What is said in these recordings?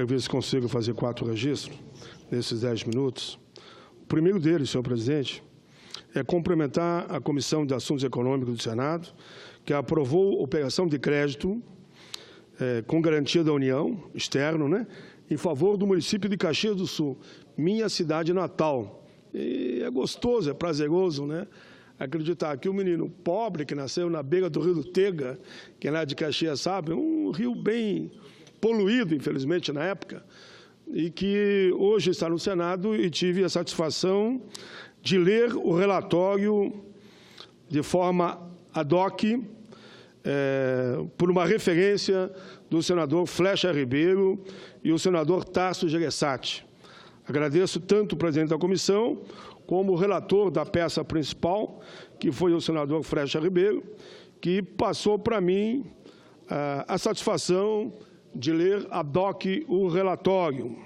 Quero ver se consigo fazer 4 registros nesses 10 minutos. O primeiro deles, senhor presidente, é cumprimentar a Comissão de Assuntos Econômicos do Senado, que aprovou operação de crédito com garantia da União, externo, né, em favor do município de Caxias do Sul, minha cidade natal. E é gostoso, é prazeroso, né, acreditar que o menino pobre que nasceu na beira do Rio do Tega, que é lá de Caxias, sabe, um rio bem poluído, infelizmente, na época, e que hoje está no Senado e tive a satisfação de ler o relatório de forma ad hoc, por uma referência do senador Flecha Ribeiro e o senador Tasso Gereissati. Agradeço tanto o presidente da comissão como o relator da peça principal, que foi o senador Flecha Ribeiro, que passou para mim a satisfação de ler ad hoc o relatório.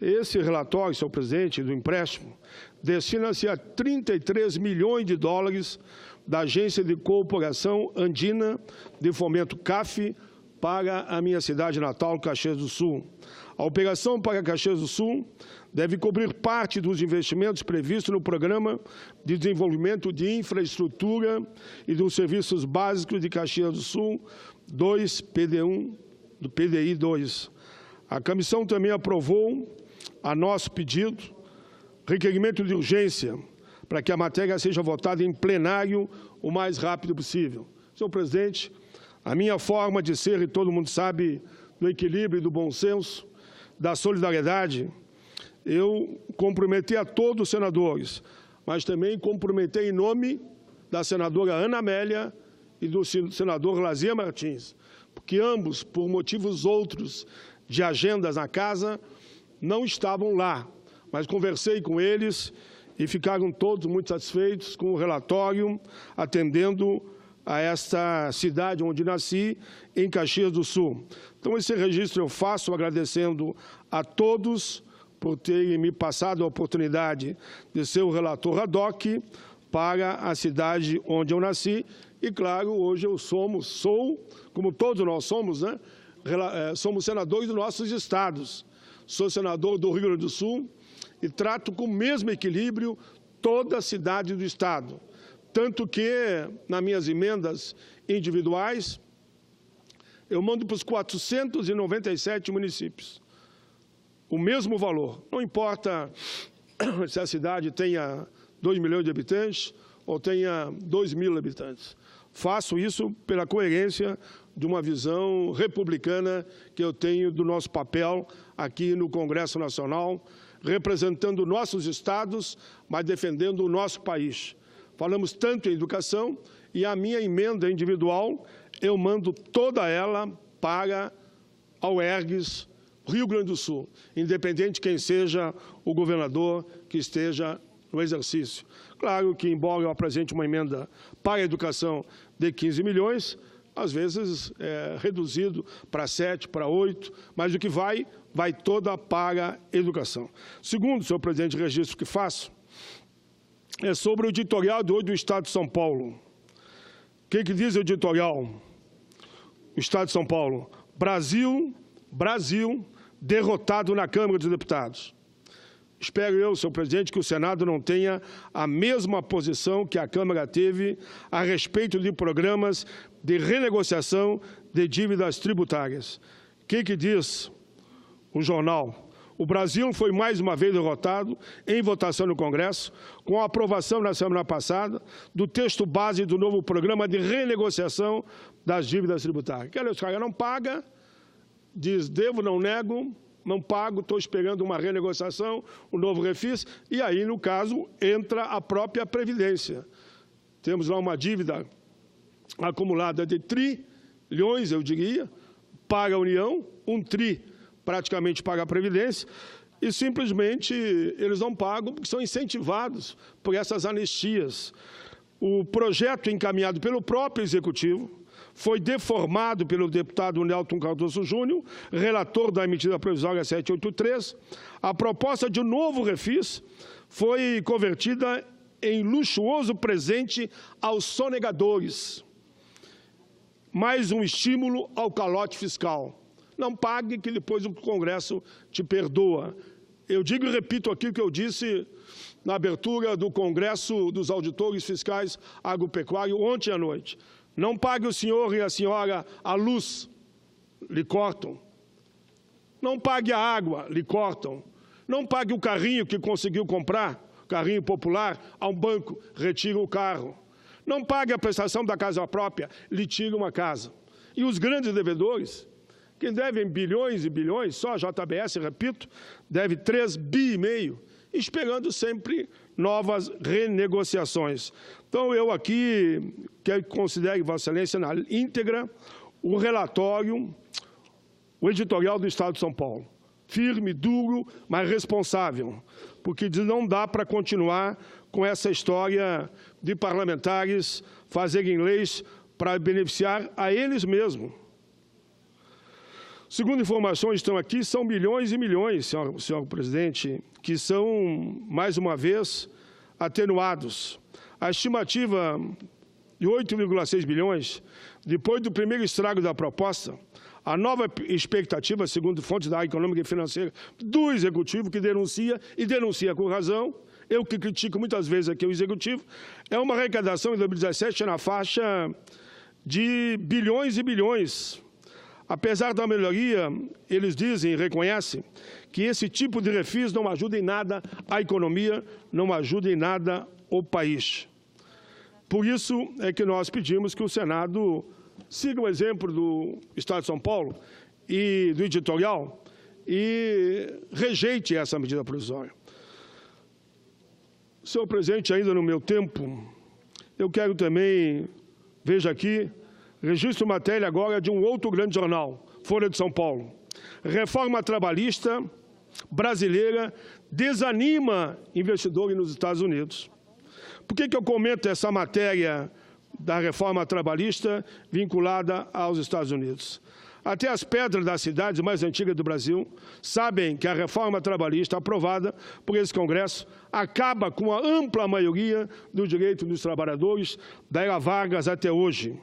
Esse relatório, senhor presidente, do empréstimo, destina-se a 33 milhões de dólares da Agência de Cooperação Andina de Fomento CAF para a minha cidade natal, Caxias do Sul. A operação para Caxias do Sul deve cobrir parte dos investimentos previstos no Programa de Desenvolvimento de Infraestrutura e dos Serviços Básicos de Caxias do Sul 2, PD1, do PDI 2. A comissão também aprovou, a nosso pedido, requerimento de urgência para que a matéria seja votada em plenário o mais rápido possível. Senhor presidente, a minha forma de ser, e todo mundo sabe, do equilíbrio e do bom senso, da solidariedade, eu comprometi a todos os senadores, mas também comprometi em nome da senadora Ana Amélia e do senador Lazier Martins, porque ambos, por motivos outros de agendas na casa, não estavam lá, mas conversei com eles e ficaram todos muito satisfeitos com o relatório, atendendo a esta cidade onde nasci, em Caxias do Sul. Então, esse registro eu faço agradecendo a todos por terem me passado a oportunidade de ser o relator ad hoc para a cidade onde eu nasci. E, claro, hoje eu sou, como todos nós somos, né? Somos senadores dos nossos estados. Sou senador do Rio Grande do Sul e trato com o mesmo equilíbrio toda a cidade do estado. Tanto que, nas minhas emendas individuais, eu mando para os 497 municípios o mesmo valor. Não importa se a cidade tenha 2 milhões de habitantes ou tenha 2.000 habitantes. Faço isso pela coerência de uma visão republicana que eu tenho do nosso papel aqui no Congresso Nacional, representando nossos estados, mas defendendo o nosso país. Falamos tanto em educação e a minha emenda individual, eu mando toda ela para a UERGS, Rio Grande do Sul, independente de quem seja o governador que esteja no exercício. Claro que, embora eu apresente uma emenda para a educação de 15 milhões, às vezes é reduzido para 7, para 8, mas o que vai toda para a educação. Segundo, senhor presidente, o registro que faço é sobre o editorial de hoje do Estado de São Paulo. O que diz o editorial? O Estado de São Paulo. Brasil derrotado na Câmara dos Deputados. Espero eu, senhor presidente, que o Senado não tenha a mesma posição que a Câmara teve a respeito de programas de renegociação de dívidas tributárias. O que diz o jornal? O Brasil foi mais uma vez derrotado em votação no Congresso, com a aprovação na semana passada do texto base do novo programa de renegociação das dívidas tributárias. Que, os caras não pagam, diz, devo, não nego, não pago, estou esperando uma renegociação, um novo refis, e aí, no caso, entra a própria Previdência. Temos lá uma dívida acumulada de trilhões, eu diria, para a União, 1 tri praticamente paga a Previdência, e simplesmente eles não pagam porque são incentivados por essas anistias. O projeto encaminhado pelo próprio Executivo foi deformado pelo deputado Nelton Cardoso Júnior, relator da medida provisória 783. A proposta de um novo refis foi convertida em luxuoso presente aos sonegadores. Mais um estímulo ao calote fiscal. Não pague, que depois o Congresso te perdoa. Eu digo e repito aqui o que eu disse na abertura do Congresso dos Auditores Fiscais Agropecuários ontem à noite. Não pague o senhor e a senhora a luz, lhe cortam. Não pague a água, lhe cortam. Não pague o carrinho que conseguiu comprar, carrinho popular, a um banco, retira o carro. Não pague a prestação da casa própria, lhe tira uma casa. E os grandes devedores, que devem bilhões e bilhões, só a JBS, repito, deve 3,5 bi, esperando sempre novas renegociações. Então, eu aqui quero que considere, Vossa Excelência, na íntegra, o relatório, o editorial do Estado de São Paulo. Firme, duro, mas responsável, porque não dá para continuar com essa história de parlamentares fazerem leis para beneficiar a eles mesmos. Segundo informações estão aqui, são milhões e milhões, senhor presidente, que são, mais uma vez, atenuados. A estimativa de 8,6 bilhões, depois do primeiro estrago da proposta, a nova expectativa, segundo fontes da área econômica e financeira do Executivo, que denuncia, e denuncia com razão, eu que critico muitas vezes aqui o Executivo, é uma arrecadação em 2017 na faixa de bilhões e bilhões. Apesar da melhoria, eles dizem e reconhecem que esse tipo de refis não ajuda em nada a economia, não ajuda em nada o país. Por isso é que nós pedimos que o Senado siga o exemplo do Estado de São Paulo e do editorial e rejeite essa medida provisória. Senhor presidente, ainda no meu tempo, eu quero também, veja aqui, registro matéria agora de um outro grande jornal, Folha de São Paulo. Reforma trabalhista brasileira desanima investidores nos Estados Unidos. Por que eu comento essa matéria da reforma trabalhista vinculada aos Estados Unidos? Até as pedras das cidades mais antigas do Brasil sabem que a reforma trabalhista aprovada por esse Congresso acaba com a ampla maioria dos direitos dos trabalhadores da era Vargas até hoje.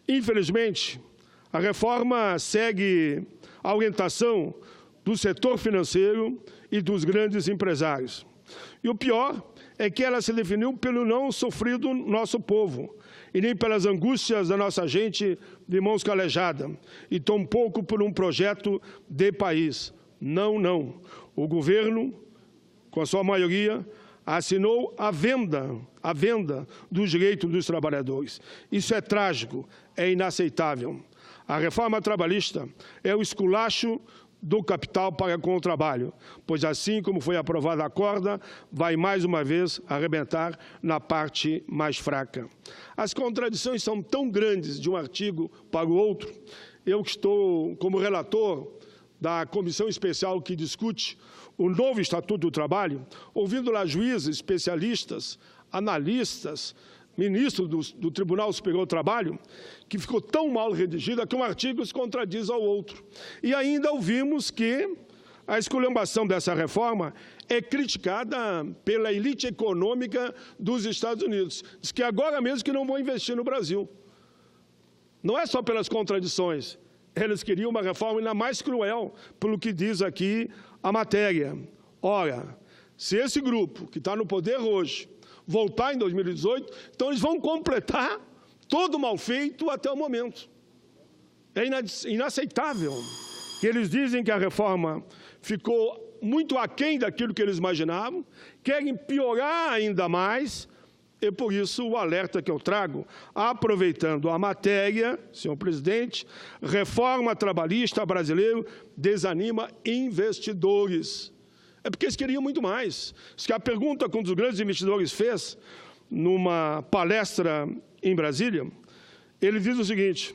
Infelizmente, a reforma segue a orientação do setor financeiro e dos grandes empresários. E o pior é que ela se definiu pelo não sofrido nosso povo, e nem pelas angústias da nossa gente de mãos calejadas, e tampouco por um projeto de país. Não, não. O governo, com a sua maioria, assinou a venda dos direitos dos trabalhadores. Isso é trágico, é inaceitável. A reforma trabalhista é o esculacho do capital para com o trabalho, pois assim como foi aprovada a corda, vai mais uma vez arrebentar na parte mais fraca. As contradições são tão grandes de um artigo para o outro. Eu que estou como relator da comissão especial que discute o novo Estatuto do Trabalho, ouvindo lá juízes, especialistas, analistas, ministro do Tribunal Superior do Trabalho, que ficou tão mal redigida que um artigo se contradiz ao outro. E ainda ouvimos que a esculhambação dessa reforma é criticada pela elite econômica dos Estados Unidos. Diz que agora mesmo que não vão investir no Brasil. Não é só pelas contradições. Eles queriam uma reforma ainda mais cruel, pelo que diz aqui a matéria. Ora, se esse grupo que está no poder hoje voltar em 2018, então eles vão completar todo o mal feito até o momento. É inaceitável que eles dizem que a reforma ficou muito aquém daquilo que eles imaginavam, querem piorar ainda mais, e por isso o alerta que eu trago, aproveitando a matéria, senhor presidente, reforma trabalhista brasileira desanima investidores. É porque eles queriam muito mais. Isso que a pergunta que um dos grandes investidores fez numa palestra em Brasília, ele diz o seguinte: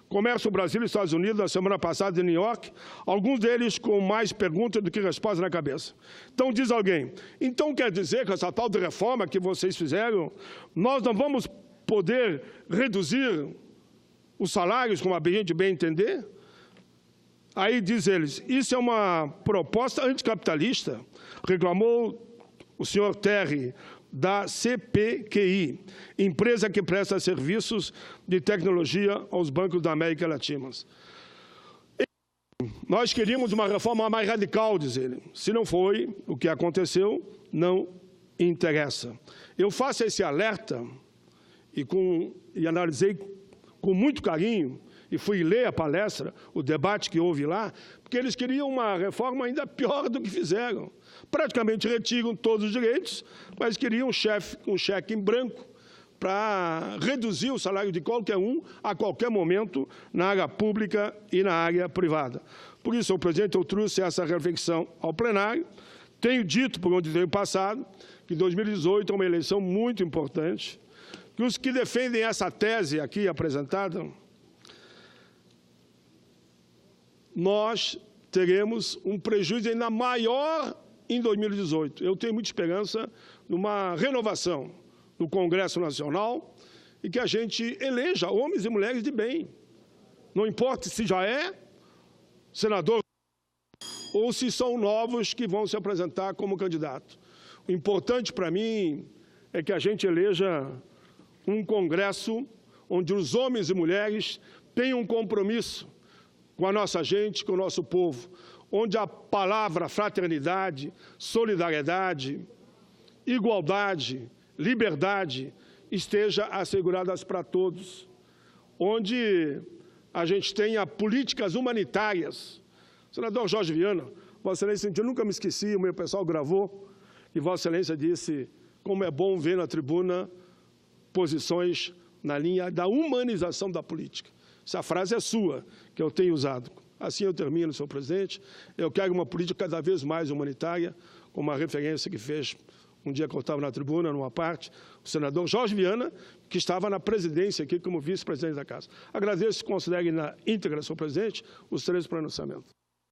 comércio Brasil e Estados Unidos, na semana passada em New York, alguns deles com mais perguntas do que respostas na cabeça. Então diz alguém, então quer dizer que essa tal de reforma que vocês fizeram, nós não vamos poder reduzir os salários, como a gente bem entender? Aí diz eles, isso é uma proposta anticapitalista, reclamou o senhor Terry, da CPQI, empresa que presta serviços de tecnologia aos bancos da América Latina. Nós queríamos uma reforma mais radical, diz ele. Se não foi, o que aconteceu não interessa. Eu faço esse alerta e analisei com muito carinho e fui ler a palestra, o debate que houve lá, porque eles queriam uma reforma ainda pior do que fizeram. Praticamente retiram todos os direitos, mas queriam um cheque em branco para reduzir o salário de qualquer um a qualquer momento na área pública e na área privada. Por isso, senhor presidente, eu trouxe essa reflexão ao plenário. Tenho dito, por onde tenho passado, que 2018 é uma eleição muito importante, que os que defendem essa tese aqui apresentada, nós teremos um prejuízo ainda maior em 2018. Eu tenho muita esperança numa renovação do Congresso Nacional e que a gente eleja homens e mulheres de bem. Não importa se já é senador ou se são novos que vão se apresentar como candidato. O importante para mim é que a gente eleja um Congresso onde os homens e mulheres tenham um compromisso com a nossa gente, com o nosso povo, onde a palavra fraternidade, solidariedade, igualdade, liberdade esteja asseguradas para todos, onde a gente tenha políticas humanitárias. Senador Jorge Viana, Vossa Excelência, eu nunca me esqueci, o meu pessoal gravou, e Vossa Excelência disse como é bom ver na tribuna posições na linha da humanização da política. Essa frase é sua, que eu tenho usado. Assim eu termino, senhor presidente. Eu quero uma política cada vez mais humanitária, como a referência que fez um dia que eu estava na tribuna, numa parte, o senador Jorge Viana, que estava na presidência aqui como vice-presidente da Casa. Agradeço e considere na íntegra, senhor presidente, os 3 pronunciamentos.